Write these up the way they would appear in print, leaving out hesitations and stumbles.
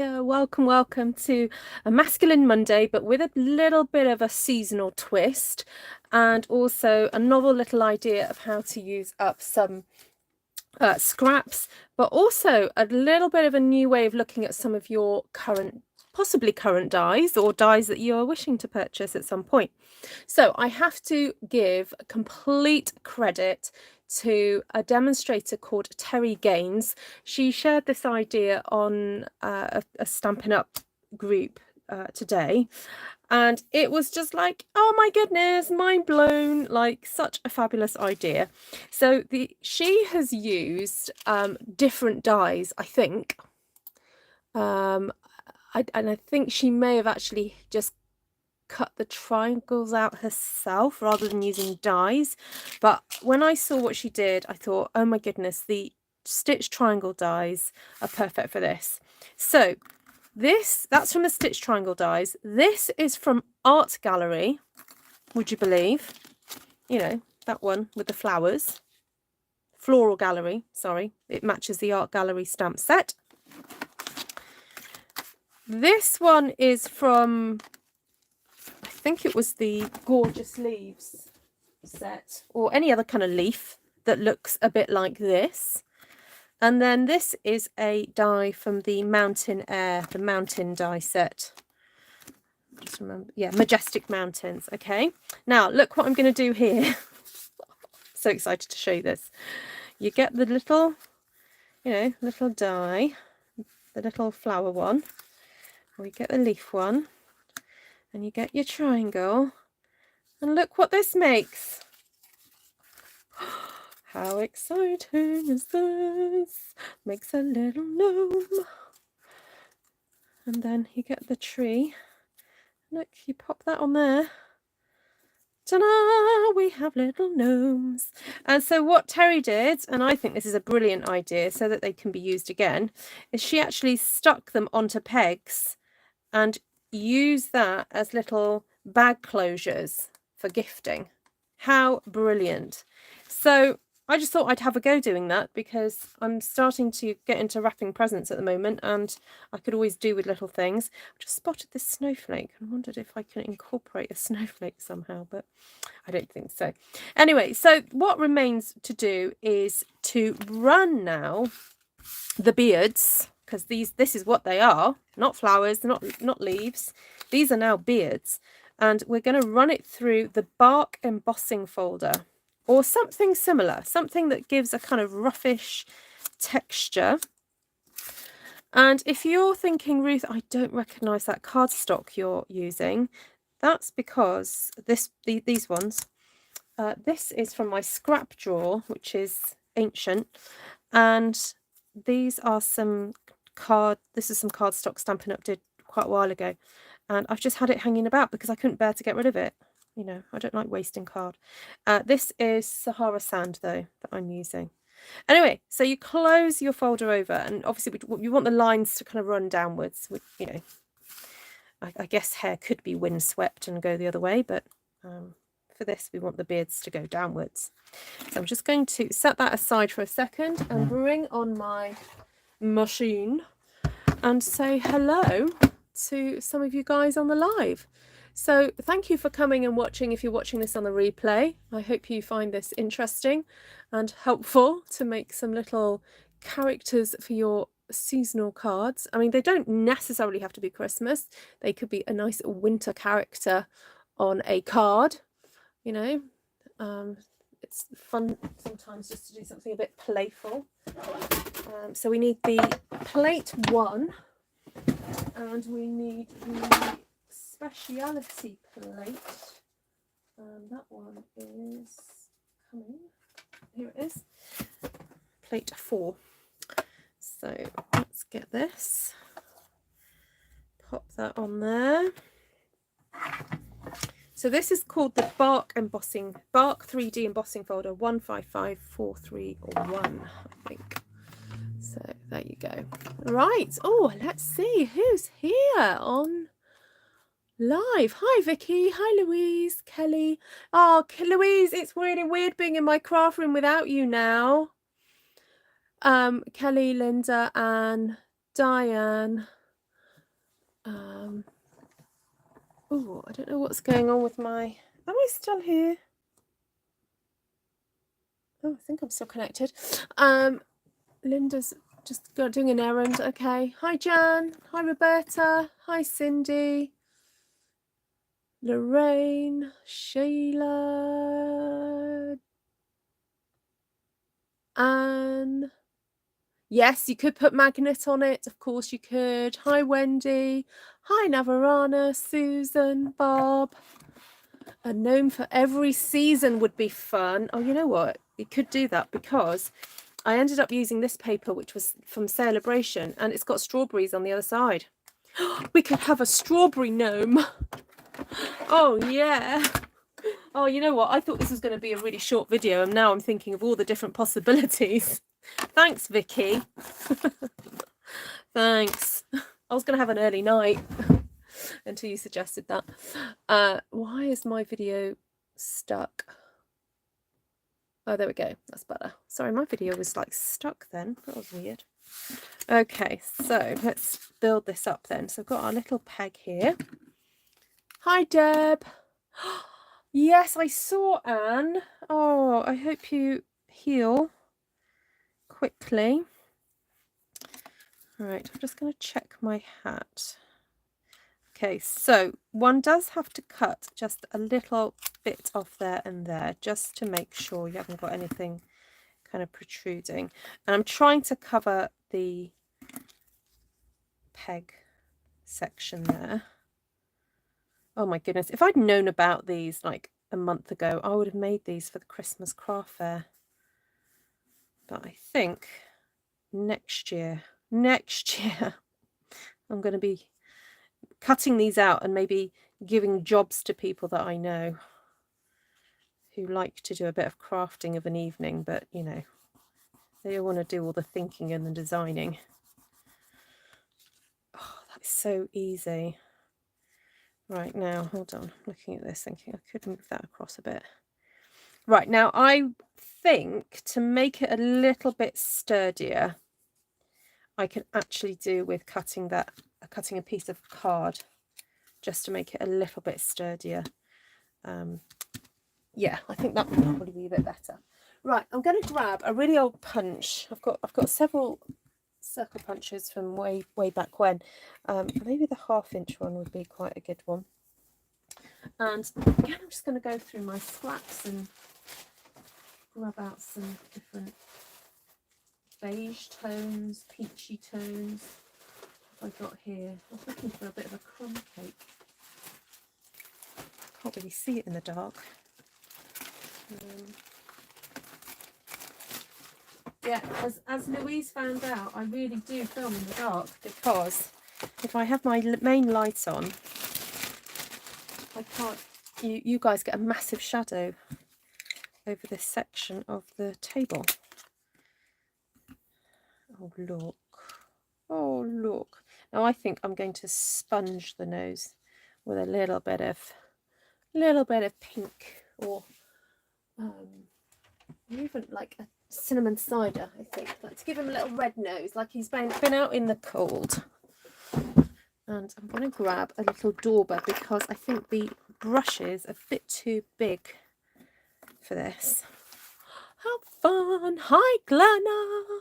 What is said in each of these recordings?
Yeah, welcome to a masculine Monday, but with a little bit of a seasonal twist, and also a novel little idea of how to use up some scraps, but also a little bit of a new way of looking at some of your possibly current dies or dies that you are wishing to purchase at some point. So I have to give complete credit to a demonstrator called Terry Gaines. She shared this idea on a Stampin' Up group today, and it was just like, oh my goodness, mind blown, like such a fabulous idea. So she has used different dies, I think. And I think she may have actually just cut the triangles out herself rather than using dies. But when I saw what she did, I thought, oh my goodness, the stitch triangle dies are perfect for this. So that's from the stitch triangle dies. This is from Art Gallery, would you believe? You know, that one with the flowers. Floral Gallery, sorry. It matches the Art Gallery stamp set. This one is from, I think it was the Gorgeous Leaves set, or any other kind of leaf that looks a bit like this. And then this is a die from the Mountain Air, the mountain die set. Just remember, yeah, Majestic Mountains. Okay, now look what I'm going to do here. So excited to show you this. You get the little, little die, the little flower one, or you get the leaf one, and you get your triangle, and look what this makes. How exciting is this? Makes a little gnome. And then you get the tree. Look, you pop that on there. Ta-da! We have little gnomes. And so what Terry did, and I think this is a brilliant idea so that they can be used again, is she actually stuck them onto pegs and used that as little bag closures for gifting. How brilliant. So I just thought I'd have a go doing that because I'm starting to get into wrapping presents at the moment, and I could always do with little things. I just spotted this snowflake and wondered if I can incorporate a snowflake somehow, but I don't think so. Anyway, so what remains to do is to run now the beards, because this is what they are, not flowers, not leaves. These are now beards, and we're going to run it through the bark embossing folder, or something similar, something that gives a kind of roughish texture. And if you're thinking, Ruth, I don't recognise that cardstock you're using, that's because these ones, this is from my scrap drawer, which is ancient, and these are this is some cardstock Stampin' Up did quite a while ago, and I've just had it hanging about because I couldn't bear to get rid of it. You know, I don't like wasting card. This is Sahara sand, though, that I'm using. Anyway, so you close your folder over, and obviously you want the lines to kind of run downwards. You know, I guess hair could be windswept and go the other way, but for this, we want the beards to go downwards. So I'm just going to set that aside for a second and bring on my machine and say hello to some of you guys on the live. So thank you for coming and watching. If you're watching this on the replay, I hope you find this interesting and helpful to make some little characters for your seasonal cards. I mean, they don't necessarily have to be Christmas. They could be a nice winter character on a card, you know. It's fun sometimes just to do something a bit playful. So we need the plate 1, and we need the speciality plate, and that one is coming. Here it is, plate 4. So let's get this, pop that on there. So this is called the Bark 3D embossing folder 155431, I think. So there you go. Right. Oh, let's see who's here on live. Hi, Vicky. Hi, Louise. Kelly. Oh, Louise, it's really weird being in my craft room without you now. Kelly, Linda, Anne, Diane, Oh, I don't know what's going on with my... Am I still here? Oh, I think I'm still connected. Linda's just doing an errand. Okay. Hi, Jan. Hi, Roberta. Hi, Cindy. Lorraine. Sheila. Anne. Yes, you could put magnet on it. Of course you could. Hi, Wendy. Hi, Navarana. Susan. Bob. A gnome for every season would be fun. Oh, you know what? You could do that because I ended up using this paper, which was from Celebration, and it's got strawberries on the other side. We could have a strawberry gnome. Oh, yeah. Oh, you know what? I thought this was going to be a really short video, and now I'm thinking of all the different possibilities. Thanks, Vicky. Thanks. I was going to have an early night until you suggested that. Why is my video stuck? Oh, there we go. That's better. Sorry, my video was like stuck then. That was weird. Okay, so let's build this up then. So I've got our little peg here. Hi, Deb. Yes, I saw Anne. Oh, I hope you heal quickly. All right, I'm just going to check my hat. Okay, so one does have to cut just a little bit off there and there, just to make sure you haven't got anything kind of protruding. And I'm trying to cover the peg section there. Oh my goodness, if I'd known about these like a month ago, I would have made these for the Christmas craft fair. But I think next year, I'm going to be cutting these out and maybe giving jobs to people that I know who like to do a bit of crafting of an evening, but you know, they don't want to do all the thinking and the designing. Oh, that's so easy. Right, now, hold on, I'm looking at this thinking I could move that across a bit. Right, now I think to make it a little bit sturdier, I can actually do with cutting a piece of card just to make it a little bit sturdier. Yeah, I think that would probably be a bit better. Right, I'm going to grab a really old punch. I've got several circle punches from way back when. Maybe the 1/2-inch one would be quite a good one. And again, I'm just going to go through my scraps and grab out some different beige tones, peachy tones. What have I got here? I was looking for a bit of a crumb cake. Can't really see it in the dark. Yeah, as Louise found out, I really do film in the dark because if I have my main light on, I can't. You guys get a massive shadow over this section of the table. Oh look! Oh look! Now I think I'm going to sponge the nose with a little bit of pink, or even like a cinnamon cider, I think, like to give him a little red nose, like he's been out in the cold. And I'm going to grab a little dauber because I think the brush is a bit too big for this. How fun! Hi, Glenna.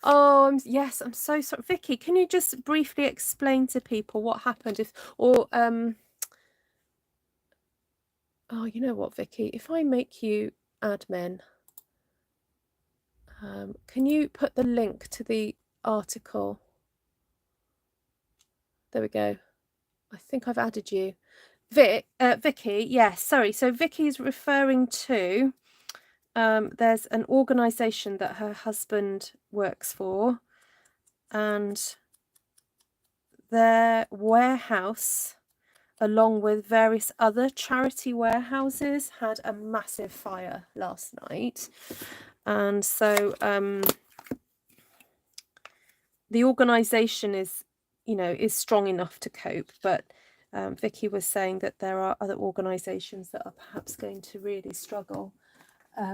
Oh, yes, I'm so sorry. Vicky, can you just briefly explain to people what happened? Oh, you know what, Vicky? If I make you admin, can you put the link to the article? There we go. I think I've added you. Vicky, yes, sorry. So Vicky's referring to, there's an organisation that her husband works for, and their warehouse, along with various other charity warehouses, had a massive fire last night. And so the organisation is strong enough to cope, but Vicky was saying that there are other organisations that are perhaps going to really struggle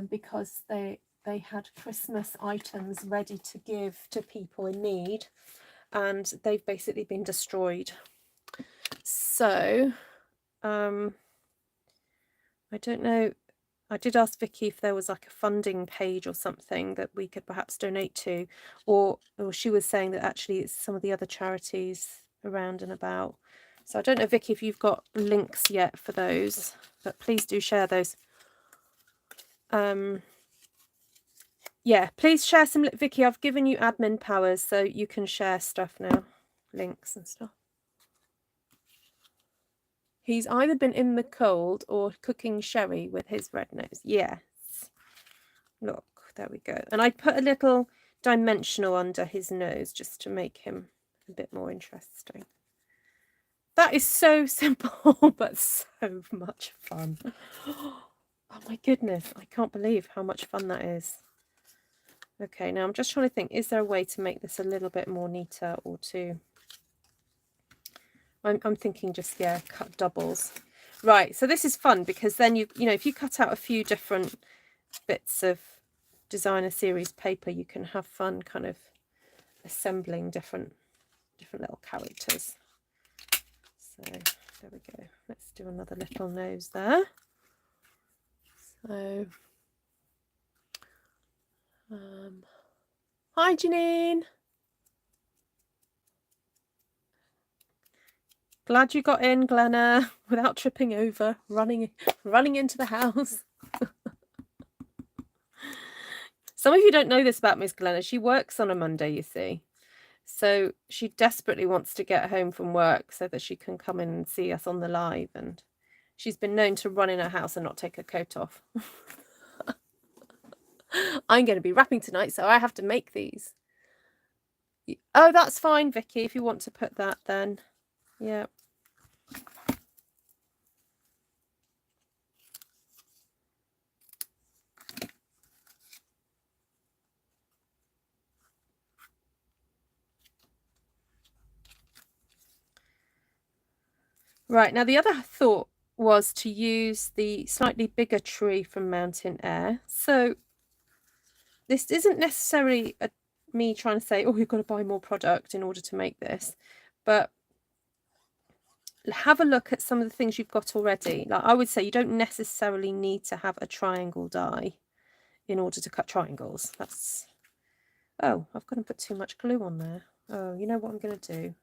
because they had Christmas items ready to give to people in need, and they've basically been destroyed. So I don't know. I did ask Vicky if there was like a funding page or something that we could perhaps donate to, or she was saying that actually it's some of the other charities around and about. So I don't know, Vicky, if you've got links yet for those, but please do share those. Yeah, please share some. Vicky, I've given you admin powers, so you can share stuff now, links and stuff. He's either been in the cold or cooking sherry with his red nose. Yes. Look, there we go. And I put a little dimensional under his nose just to make him a bit more interesting. That is so simple, but so much fun. Oh my goodness, I can't believe how much fun that is. Okay, now I'm just trying to think, is there a way to make this a little bit more neater, or to... I'm thinking just, yeah, cut doubles. Right, so this is fun because then you know, if you cut out a few different bits of designer series paper, you can have fun kind of assembling different little characters. So there we go. Let's do another little nose there. So hi Janine. Glad you got in, Glenna, without tripping over, running into the house. Some of you don't know this about Miss Glenna. She works on a Monday, you see. So she desperately wants to get home from work so that she can come in and see us on the live. And she's been known to run in her house and not take her coat off. I'm going to be wrapping tonight, so I have to make these. Oh, that's fine, Vicky, if you want to put that then. Yeah. Right, now the other thought was to use the slightly bigger tree from Mountain Air. So this isn't necessarily me trying to say, oh, you've got to buy more product in order to make this, but have a look at some of the things you've got already. Like I would say, you don't necessarily need to have a triangle die in order to cut triangles. That's... oh, I've got to put too much glue on there. Oh, you know what I'm going to do?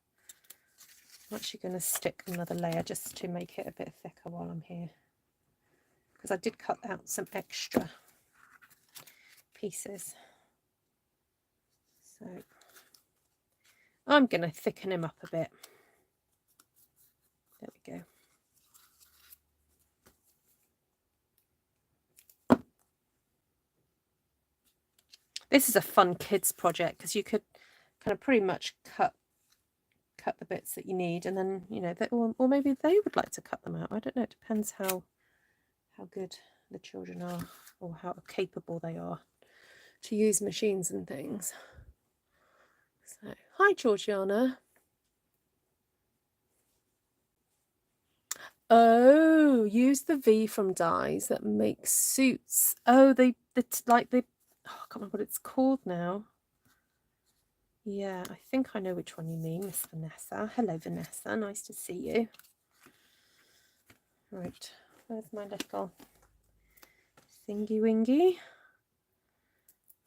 I'm actually going to stick another layer just to make it a bit thicker while I'm here, because I did cut out some extra pieces. So I'm going to thicken him up a bit. There we go. This is a fun kids project because you could kind of pretty much cut the bits that you need, and then, you know, or maybe they would like to cut them out. I don't know. It depends how good the children are, or how capable they are to use machines and things. So, hi, Georgiana. Oh, use the V from dies that make suits. Oh, oh, I can't remember what it's called now. Yeah, I think I know which one you mean, Miss Vanessa. Hello, Vanessa. Nice to see you. Right, where's my little thingy wingy?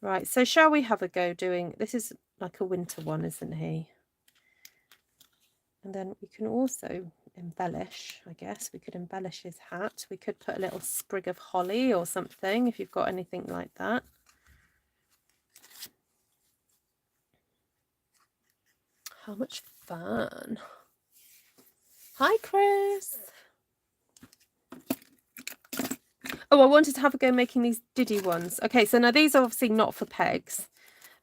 Right, so shall we have a go doing... this is like a winter one, isn't he? And then we can also embellish, I guess. We could embellish his hat. We could put a little sprig of holly or something, if you've got anything like that. How much fun. Hi, Chris. Oh, I wanted to have a go making these diddy ones. Okay, so now these are obviously not for pegs,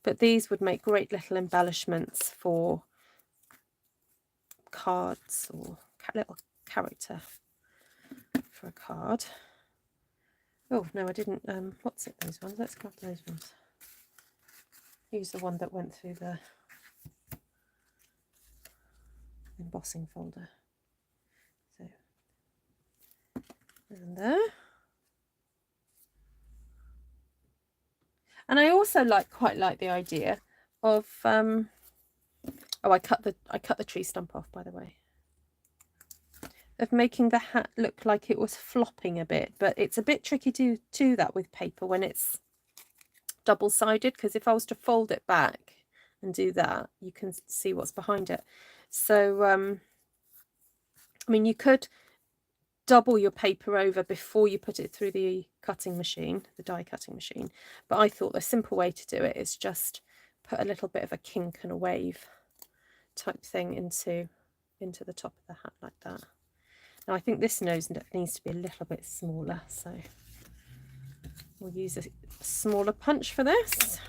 but these would make great little embellishments for cards, or little character for a card. Oh, no, I didn't. What's it, those ones? Let's grab those ones. Use the one that went through the embossing folder. So, and there. And I also quite like the idea of Oh, I cut the tree stump off, by the way. Of making the hat look like it was flopping a bit, but it's a bit tricky to do that with paper when it's double-sided, because if I was to fold it back and do that, you can see what's behind it. So I mean, you could double your paper over before you put it through the cutting machine, the die cutting machine, but I thought the simple way to do it is just put a little bit of a kink and a wave type thing into the top of the hat like that. Now I think this nose needs to be a little bit smaller, so we'll use a smaller punch for this.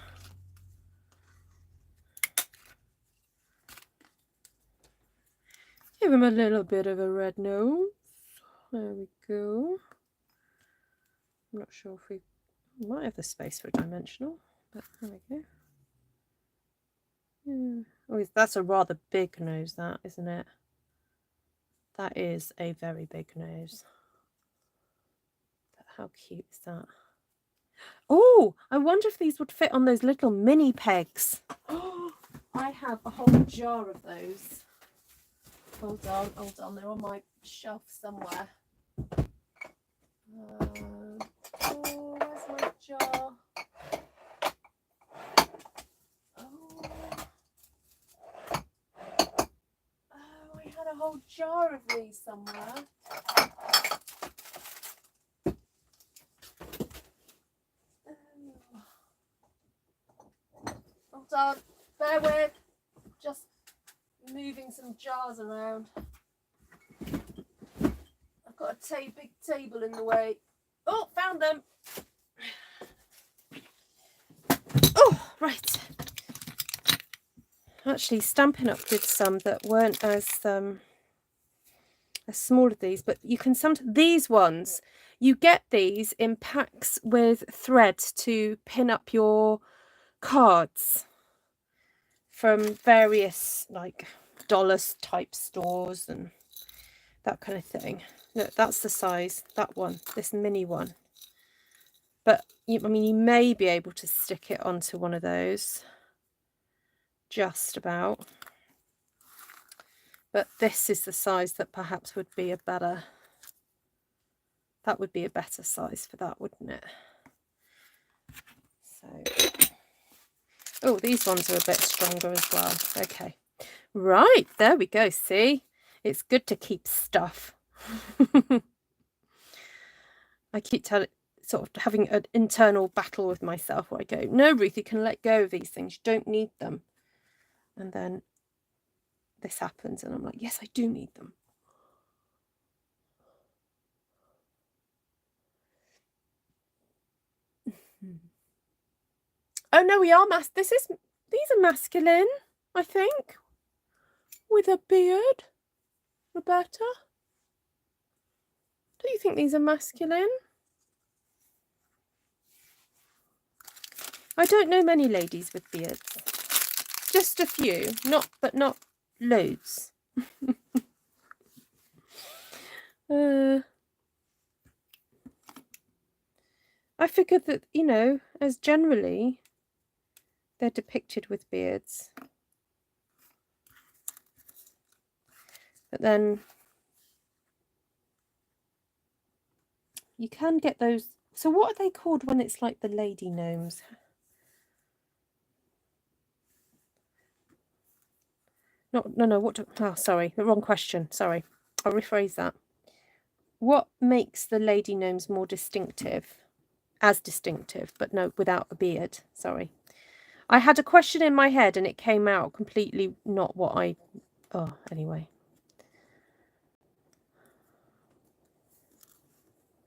Give him a little bit of a red nose. There we go. I'm not sure if we might have the space for a dimensional, but there we go. Yeah. Oh, that's a rather big nose, that, isn't it? That is a very big nose. But how cute is that? Oh, I wonder if these would fit on those little mini pegs. Oh, I have a whole jar of those. Hold on, they're on my shelf somewhere. Oh, where's my jar? Oh, I had a whole jar of these somewhere. Hold on, bear with, just moving some jars around. I've got a big table in the way. Oh, found them. Oh, right. Actually, Stampin' Up did some that weren't as small as these, but you can these ones, you get these in packs with thread to pin up your cards from various like dollar type stores and that kind of thing. Look, that's the size, that one, this mini one. But I mean, you may be able to stick it onto one of those, just about. But this is the size that perhaps would be a better, that would be a better size for that, wouldn't it? So, oh, these ones are a bit stronger as well. Okay, right, there we go. See, it's good to keep stuff. I keep sort of having an internal battle with myself where I go, no, Ruth, you can let go of these things. You don't need them. And then this happens and I'm like, yes, I do need them. Oh no, we are these are masculine, I think, with a beard. Roberta, do you think these are masculine? I don't know many ladies with beards. Just a few, but not loads. I figured that, you know, as generally they're depicted with beards. But then you can get those. So what are they called when it's like the lady gnomes? No, what do, oh, sorry, the wrong question. Sorry, I'll rephrase that. What makes the lady gnomes more distinctive? As distinctive, but no, without a beard. Sorry. I had a question in my head and it came out completely not what I... Oh, anyway.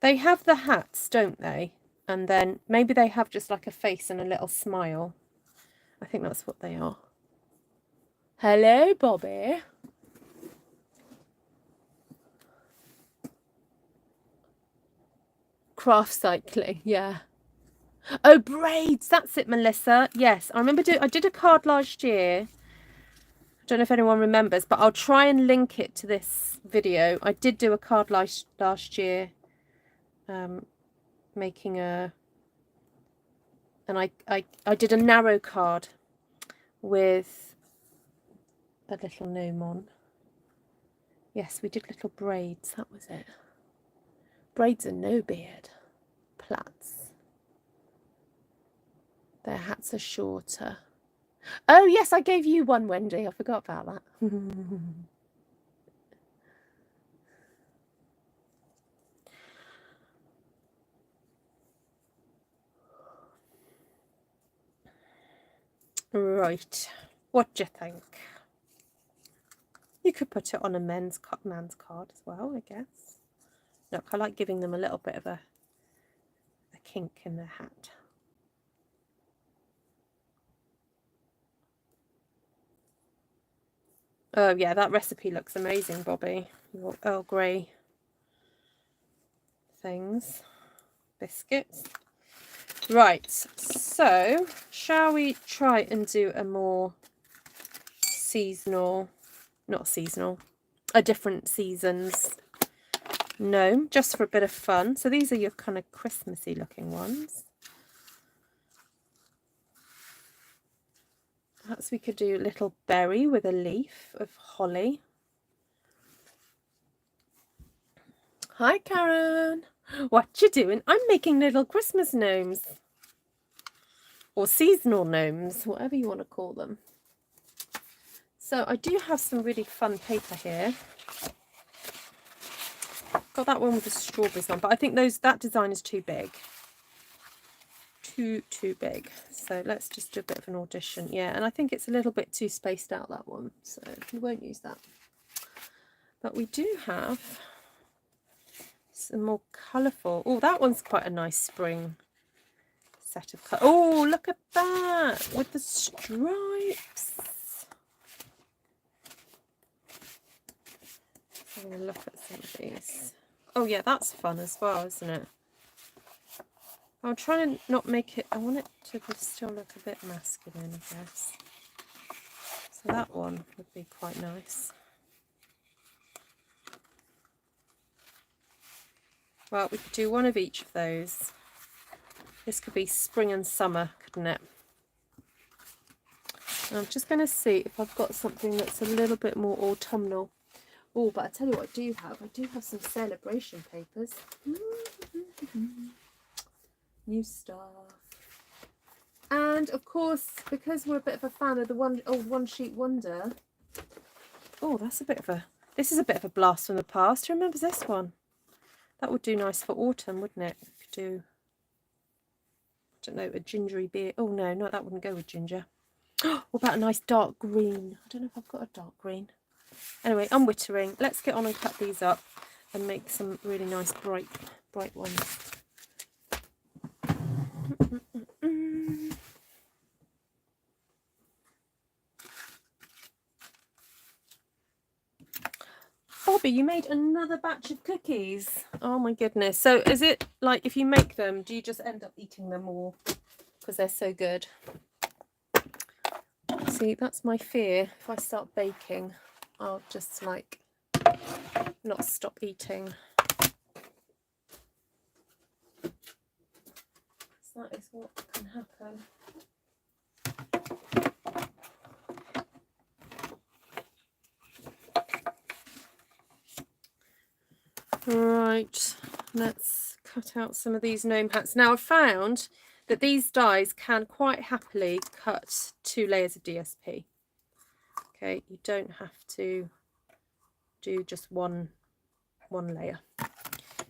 They have the hats, don't they? And then maybe they have just like a face and a little smile. I think that's what they are. Hello, Bobby. Craft cycling, yeah. Oh, braids, that's it, Melissa. Yes, I remember I did a card last year. I don't know if anyone remembers, but I'll try and link it to this video. I did do a card last year, making a... And I did a narrow card with a little gnome on. Yes, we did little braids, that was it. Braids and no beard. Plaits. Their hats are shorter. Oh yes, I gave you one, Wendy. I forgot about that. Right. What do you think? You could put it on a man's card as well, I guess. Look, I like giving them a little bit of a kink in their hat. Oh yeah, that recipe looks amazing, Bobby. Your Earl Grey things. Biscuits. Right, so shall we try and do a more seasonal, not seasonal, a different seasons gnome, just for a bit of fun. So these are your kind of Christmassy looking ones. Perhaps we could do a little berry with a leaf of holly. Hi Karen, what you doing? I'm making little Christmas gnomes. Or seasonal gnomes, whatever you want to call them. So I do have some really fun paper here. Got that one with the strawberries on, but I think that design is too big. Too big. So let's just do a bit of an audition. Yeah, and I think it's a little bit too spaced out, that one. So we won't use that. But we do have some more colourful. Oh, that one's quite a nice spring set of colours. Oh, look at that with the stripes. Having a look at some of these. Oh yeah, that's fun as well, isn't it? I'm trying to not make it, I want it to still look a bit masculine, I guess. So that one would be quite nice. Well, we could do one of each of those. This could be spring and summer, couldn't it? And I'm just going to see if I've got something that's a little bit more autumnal. Oh, but I tell you what I do have. I do have some celebration papers. New stuff. And of course, because we're a bit of a fan of the One Sheet Wonder. Oh, that's a bit of a, this is a bit of a blast from the past. Who remembers this one? That would do nice for autumn, wouldn't it? If you do, I don't know, a gingery beer. Oh no, no, that wouldn't go with ginger. What about a nice dark green? I don't know if I've got a dark green. Anyway, I'm wittering. Let's get on and cut these up and make some really nice bright ones. Bobby, you made another batch of cookies. Oh my goodness. So is it like if you make them, do you just end up eating them all because they're so good? See, that's my fear. If I start baking, I'll just like not stop eating. So that is what can happen. Right, let's cut out some of these gnome hats. Now I've found that these dies can quite happily cut 2 layers of DSP. Okay, you don't have to do just one layer,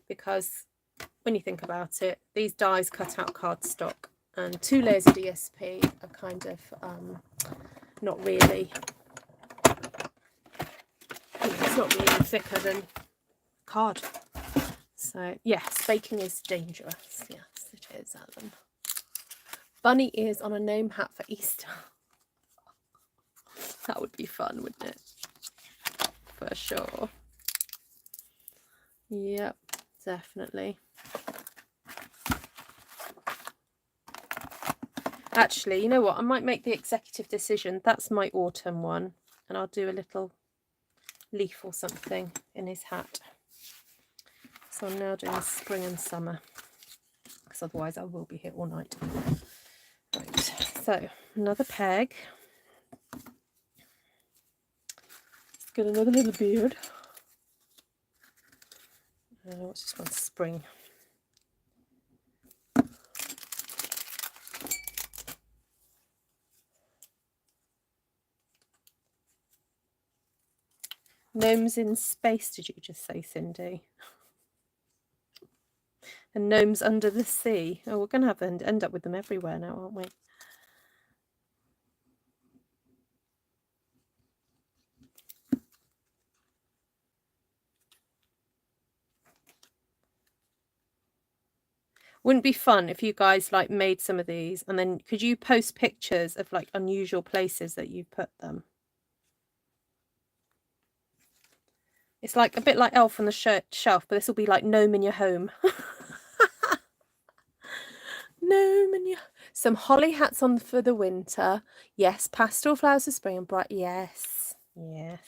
because when you think about it, these dies cut out cardstock, and 2 layers of DSP are kind of not really, it's not really thicker than card. So yes, baking is dangerous. Yes, it is, Alan. Bunny ears on a gnome hat for Easter. That would be fun, wouldn't it? For sure. Yep, definitely. Actually, you know what? I might make the executive decision. That's my autumn one. And I'll do a little leaf or something in his hat. So I'm now doing spring and summer, because otherwise I will be here all night. Right, so another peg. get another little beard. What's this one? Spring. Gnomes in space, did you just say, Cindy? And gnomes under the sea. Oh, we're going to have to end up with them everywhere now, aren't we? Wouldn't be fun if you guys like made some of these, and then could you post pictures of like unusual places that you put them? It's like a bit like Elf on the Shelf, but this will be like gnome in your home. Gnome in your... Some holly hats on for the winter. Yes, pastel flowers for spring and bright. Yes, yes.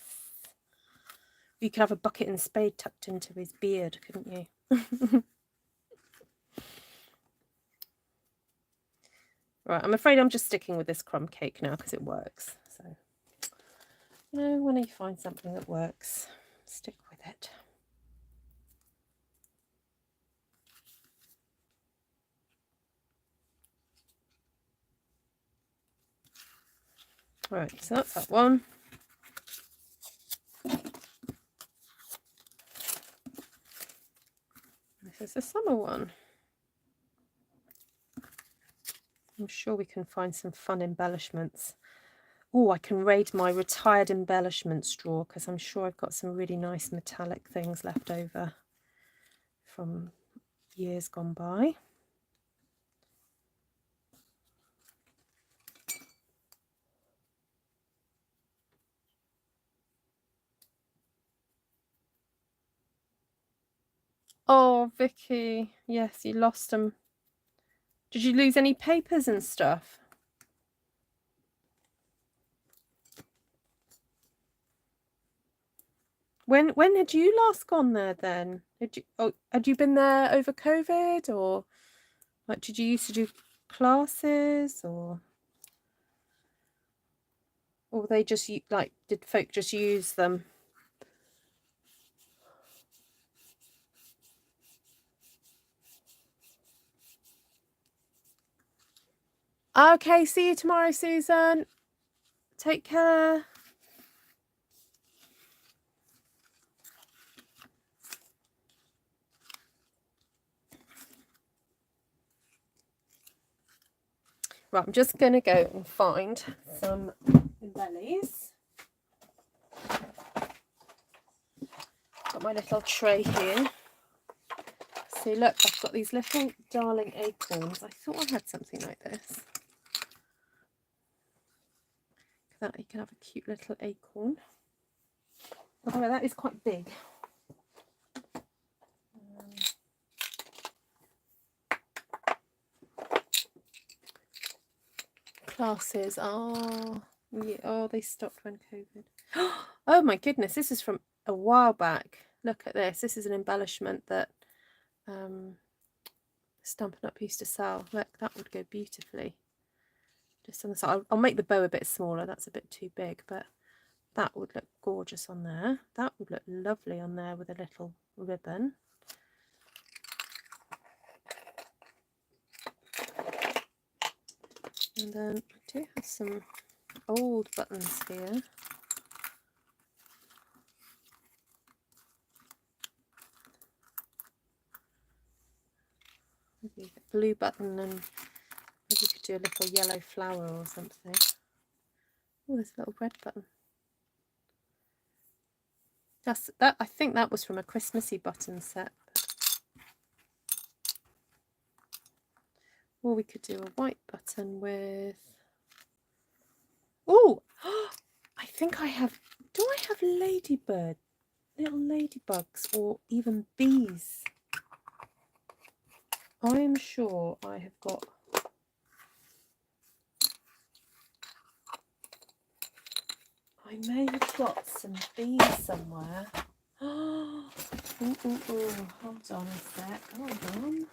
You could have a bucket and spade tucked into his beard, couldn't you? Right, I'm afraid I'm just sticking with this crumb cake now because it works. So, you know, when you find something that works, stick with it. Right, so that's that one. This is the summer one. I'm sure we can find some fun embellishments. Oh, I can raid my retired embellishments drawer because I'm sure I've got some really nice metallic things left over from years gone by. Oh, Vicky, yes, you lost them. Did you lose any papers and stuff? When had you last gone there then? Had you been there over COVID, or like did you used to do classes, or they just like did folk just use them? Okay, see you tomorrow, Susan. Take care. Right, I'm just going to go and find some bellies. Got my little tray here. See, look, I've got these little darling acorns. I thought I had something like this. That you can have a cute little acorn. Although that is quite big. Classes. Oh, yeah. Oh, they stopped when COVID. Oh my goodness, this is from a while back. Look at this. This is an embellishment that Stampin' Up used to sell. Look, that would go beautifully. Just on the side. I'll make the bow a bit smaller. That's a bit too big, but that would look gorgeous on there. That would look lovely on there with a little ribbon. And then I do have some old buttons here. Maybe a blue button, and maybe you could do a little yellow flower or something. Oh, there's a little red button. That I think that was from a Christmassy button set. Or we could do a white button with... Oh, I think I have... Do I have ladybird? Little ladybugs or even bees? I am sure I have got... I may have got some bees somewhere. Oh, hold on a sec. Hold on.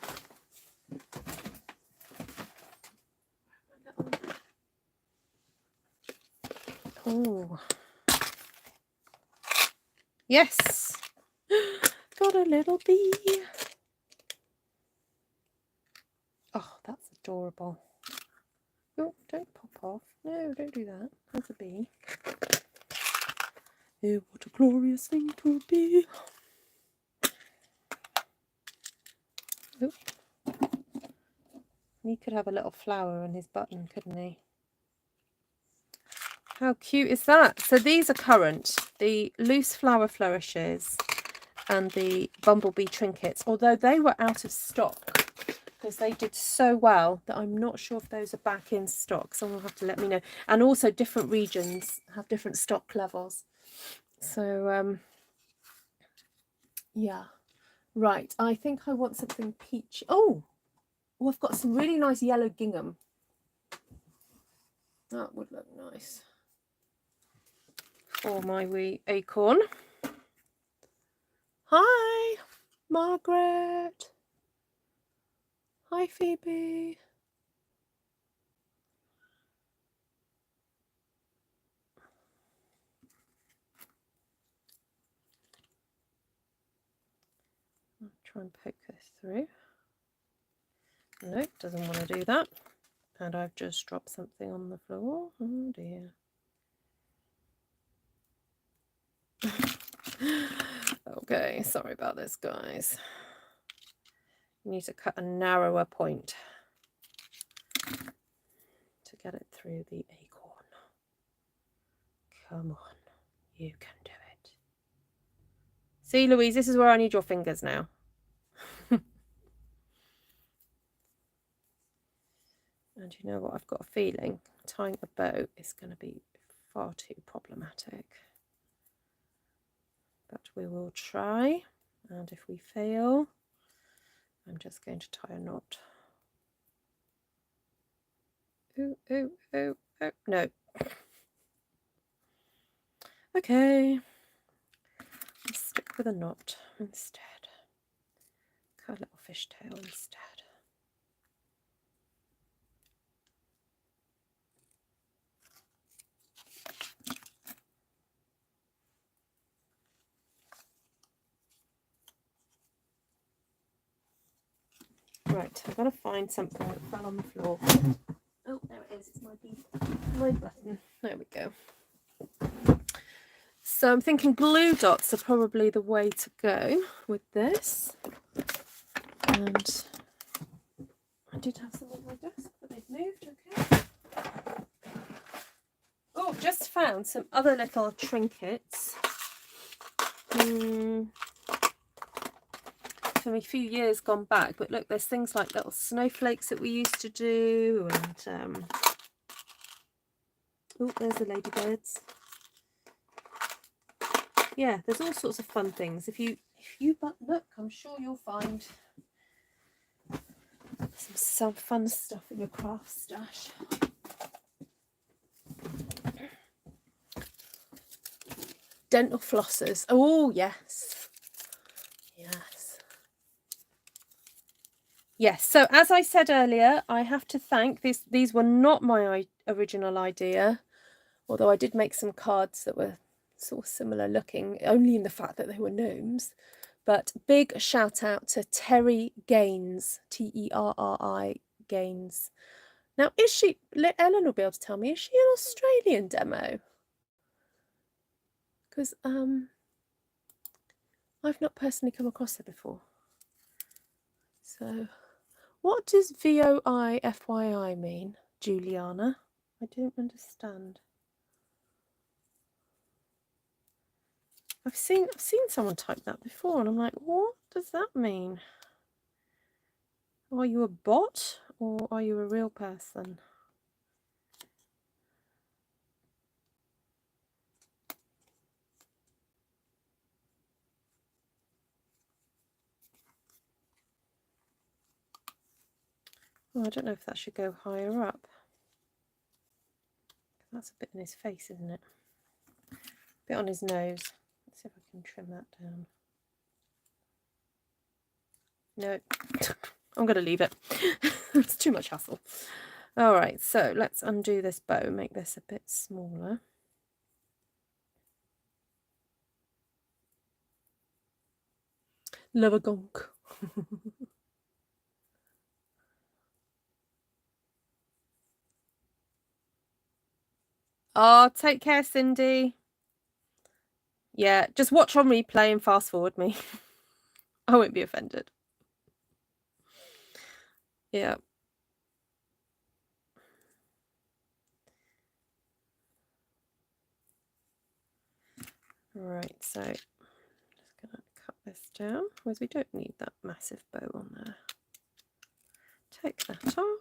Oh. Yes. Got a little bee. Oh, that's adorable. Oh, don't pop off. No, don't do that. That's a bee. Oh, what a glorious thing to be. Oh. He could have a little flower on his button, couldn't he? How cute is that? So these are current. The loose flower flourishes and the bumblebee trinkets, although they were out of stock because they did so well that I'm not sure if those are back in stock. Someone will have to let me know. And also different regions have different stock levels. So, yeah. Right, I think I want something peachy. Oh, I've got some really nice yellow gingham. That would look nice for my wee acorn. Hi, Margaret. Hi, Phoebe. I'll try and poke this through. Nope, doesn't want to do that. And I've just dropped something on the floor. Oh dear. Okay, sorry about this, guys. You need to cut a narrower point to get it through the acorn. Come on, you can do it. See, Louise, this is where I need your fingers now. And you know what? I've got a feeling tying a bow is going to be far too problematic. But we will try. And if we fail, I'm just going to tie a knot. Oh, oh, oh, oh, no. Okay. Let's stick with a knot instead. Cut a little fishtail instead. Right, I've got to find something that fell on the floor. Oh, there it is. It's my button. There we go. So I'm thinking glue dots are probably the way to go with this. And I did have some on my desk, but they've moved. Okay. Oh, just found some other little trinkets. From a few years gone back, but look, there's things like little snowflakes that we used to do, and oh, there's the ladybirds. Yeah, there's all sorts of fun things. If you but look, I'm sure you'll find some fun stuff in your craft stash. Dental flossers. Oh yes, yes. Yes, so as I said earlier, I have to thank these were not my original idea, although I did make some cards that were sort of similar looking, only in the fact that they were gnomes. But big shout out to Terry Gaines, Terri Gaines. Now, is she, Ellen will be able to tell me, is she an Australian demo? Because I've not personally come across her before. So, what does VOIFYI mean, Juliana? I don't understand. I've seen someone type that before, and I'm like, what does that mean? Are you a bot or are you a real person? Oh, I don't know if that should go higher up. That's a bit in his face, isn't it? A bit on his nose. Let's see if I can trim that down. No, I'm going to leave it. It's too much hassle. All right, so let's undo this bow, make this a bit smaller. Love a gonk. Oh, take care, Cindy. Yeah, just watch on replay and fast forward me. I won't be offended. Yeah. Right, so I'm just going to cut this down, whereas we don't need that massive bow on there. Take that off.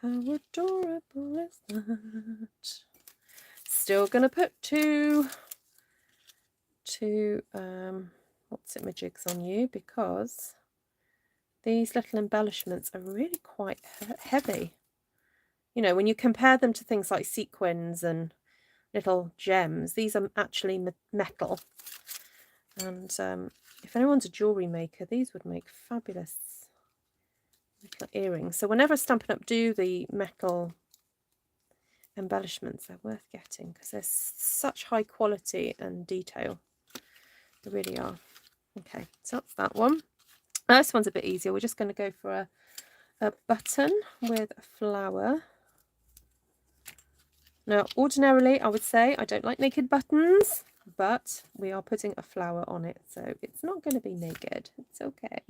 How adorable is that? Still going to put two what's it, majigs on you, because these little embellishments are really quite heavy. You know, when you compare them to things like sequins and little gems, these are actually metal. And if anyone's a jewellery maker, these would make fabulous little earrings. So whenever Stampin' Up do the metal embellishments, they're worth getting because they're such high quality and detail. They really are. Okay, so that's that one. This one's a bit easier. We're just going to go for a button with a flower. Now, ordinarily, I would say I don't like naked buttons, but we are putting a flower on it, so it's not going to be naked. It's okay.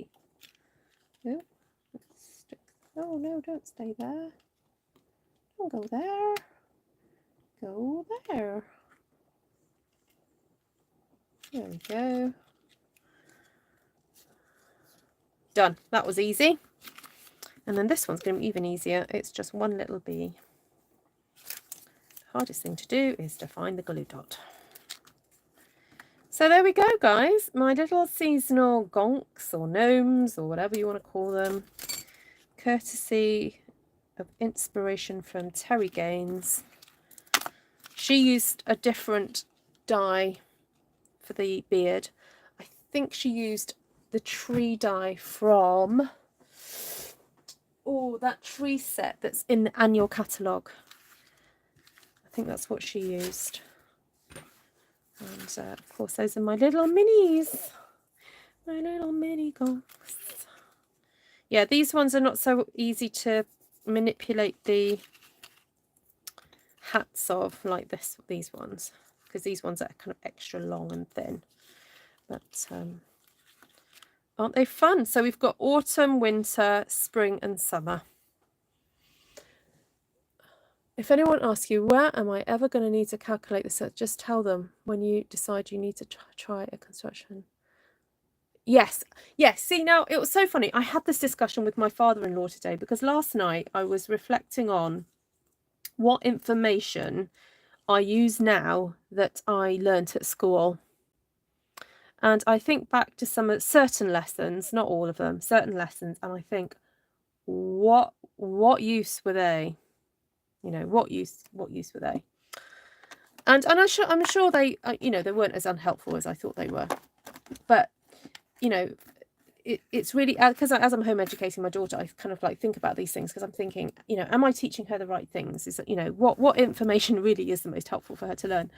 Oh, oh no, don't stay there. Don't go there. Go there. There we go. Done. That was easy. And then this one's going to be even easier. It's just one little bee. The hardest thing to do is to find the glue dot. So there we go, guys. My little seasonal gonks or gnomes or whatever you want to call them. Courtesy of inspiration from Terry Gaines. She used a different dye for the beard. I think she used the tree dye from that tree set that's in the annual catalogue. I think that's what she used. And of course, those are my little minis. My little mini gonks. Yeah, these ones are not so easy to manipulate the hats of like these ones, because these ones are kind of extra long and thin. But aren't they fun? So we've got autumn, winter, spring and summer. If anyone asks you, where am I ever going to need to calculate this, just tell them when you decide you need to try a construction. Yes, yes. See, now it was so funny. I had this discussion with my father-in-law today because last night I was reflecting on what information I use now that I learnt at school. And I think back to certain lessons, not all of them, certain lessons, and I think, what use were they? You know, what use were they? And I'm sure they, you know, they weren't as unhelpful as I thought they were. But, you know, it's really, because as I'm home educating my daughter, I kind of like think about these things because I'm thinking, you know, am I teaching her the right things? Is that, you know, what information really is the most helpful for her to learn?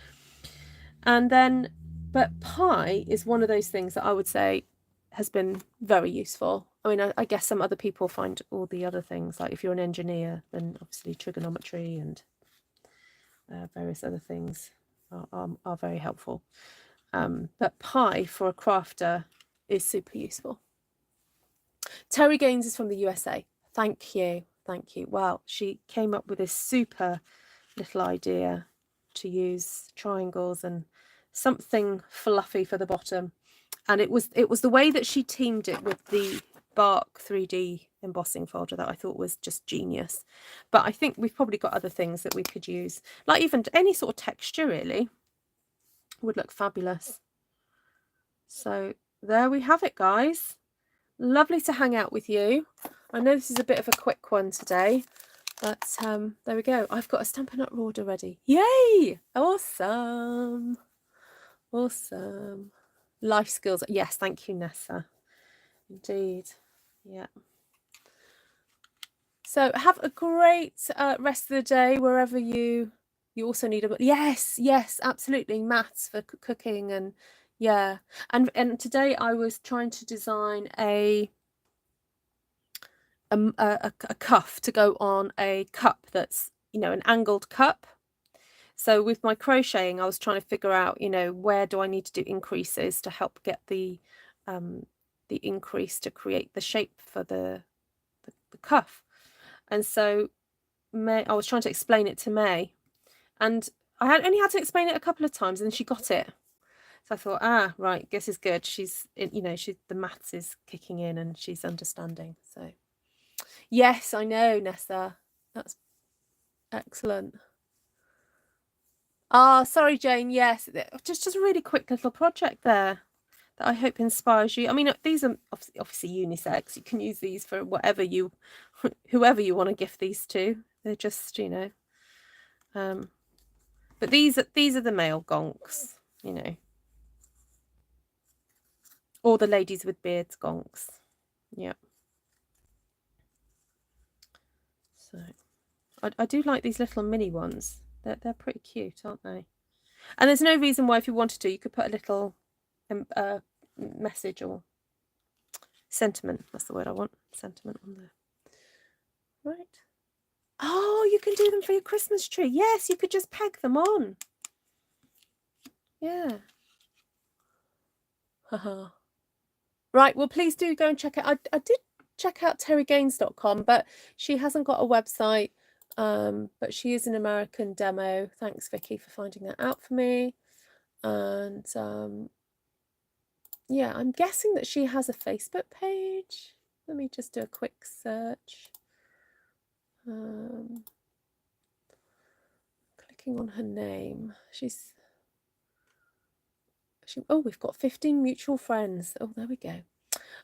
And then, but pi is one of those things that I would say has been very useful. I mean, I guess some other people find all the other things, like if you're an engineer, then obviously trigonometry and various other things are very helpful. But pi for a crafter is super useful. Terry Gaines is from the USA. Thank you. Thank you. Wow, she came up with this super little idea to use triangles and something fluffy for the bottom. And it was the way that she teamed it with the Bark 3D embossing folder that I thought was just genius. But I think we've probably got other things that we could use, like even any sort of texture really would look fabulous. So there we have it, guys. Lovely to hang out with you. I know this is a bit of a quick one today, but there we go. I've got a Stampin' Up order ready. Yay! Awesome. Awesome. Life skills. Yes, thank you, Nessa. Indeed. Yeah. So have a great rest of the day wherever you also need a... Yes, absolutely. Maths for cooking and, Yeah, and today I was trying to design a cuff to go on a cup that's, you know, an angled cup. So with my crocheting, I was trying to figure out, you know, where do I need to do increases to help get the increase to create the shape for the cuff. And so I was trying to explain it to May, and I only had to explain it a couple of times, and then she got it. So I thought, right, guess is good. She's, you know, the maths is kicking in and she's understanding. So yes, I know, Nessa. That's excellent. Sorry, Jane. Yes, just a really quick little project there that I hope inspires you. I mean, these are obviously unisex. You can use these for whoever you want to gift these to. They're just, you know, but these are the male gonks, you know, or the ladies with beards gonks. Yeah. So I do like these little mini ones. They're pretty cute, aren't they? And there's no reason why, if you wanted to, you could put a little message or sentiment. That's the word I want. Sentiment on there. Right. Oh, you can do them for your Christmas tree. Yes, you could just peg them on. Yeah. Haha. Right. Well, please do go and check out. I did check out terrygaines.com, but she hasn't got a website. But she is an American demo. Thanks, Vicky, for finding that out for me. And yeah, I'm guessing that she has a Facebook page. Let me just do a quick search. Clicking on her name. Oh, we've got 15 mutual friends. Oh, there we go.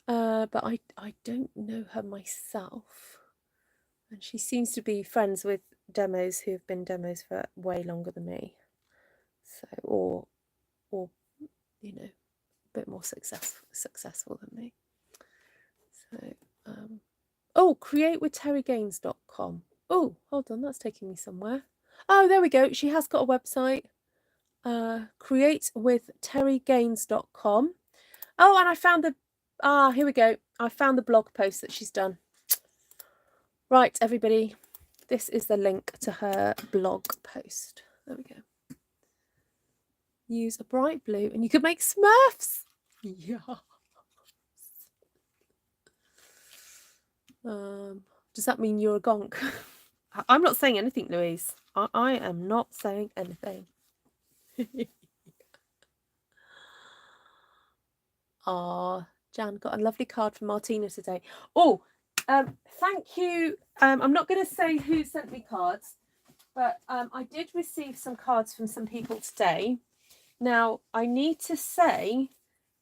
But I don't know her myself. And she seems to be friends with demos who have been demos for way longer than me. So, or you know, a bit more successful than me. So, createwithterrygaines.com. Oh, hold on, that's taking me somewhere. Oh, there we go. She has got a website. Createwithterrygaines.com. Oh, and I found here we go. I found the blog post that she's done. Right, everybody. This is the link to her blog post. There we go. Use a bright blue and you could make Smurfs. Yeah. Does that mean you're a gonk? I'm not saying anything, Louise. I am not saying anything. Jan got a lovely card from Martina today. Oh, thank you. I'm not going to say who sent me cards, but I did receive some cards from some people today. Now, I need to say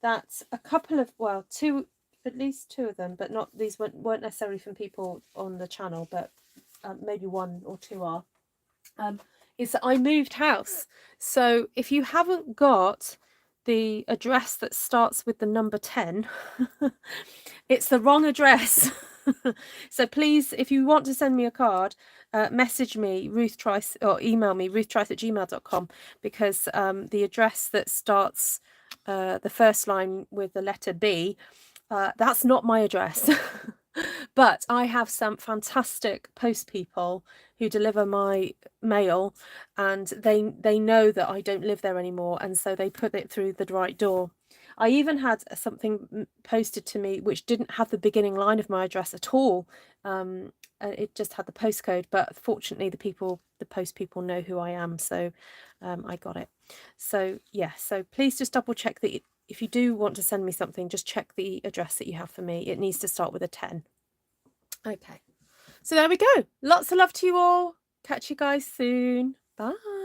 that a couple of, well, at least two of them, but not, these weren't necessarily from people on the channel, but maybe one or two are, is that I moved house. So if you haven't got the address that starts with the number 10, it's the wrong address. So please, if you want to send me a card, message me, Ruth Trice, or email me, ruthtrice@gmail.com, because the address that starts the first line with the letter B, that's not my address. But I have some fantastic post people who deliver my mail, and they know that I don't live there anymore, and so they put it through the right door. I even had something posted to me which didn't have the beginning line of my address at all. It just had the postcode, but fortunately the post people know who I am, so I got it. So yeah, so please just double check that if you do want to send me something, just check the address that you have for me. It needs to start with a 10. Okay, so there we go. Lots of love to you all. Catch you guys soon. Bye.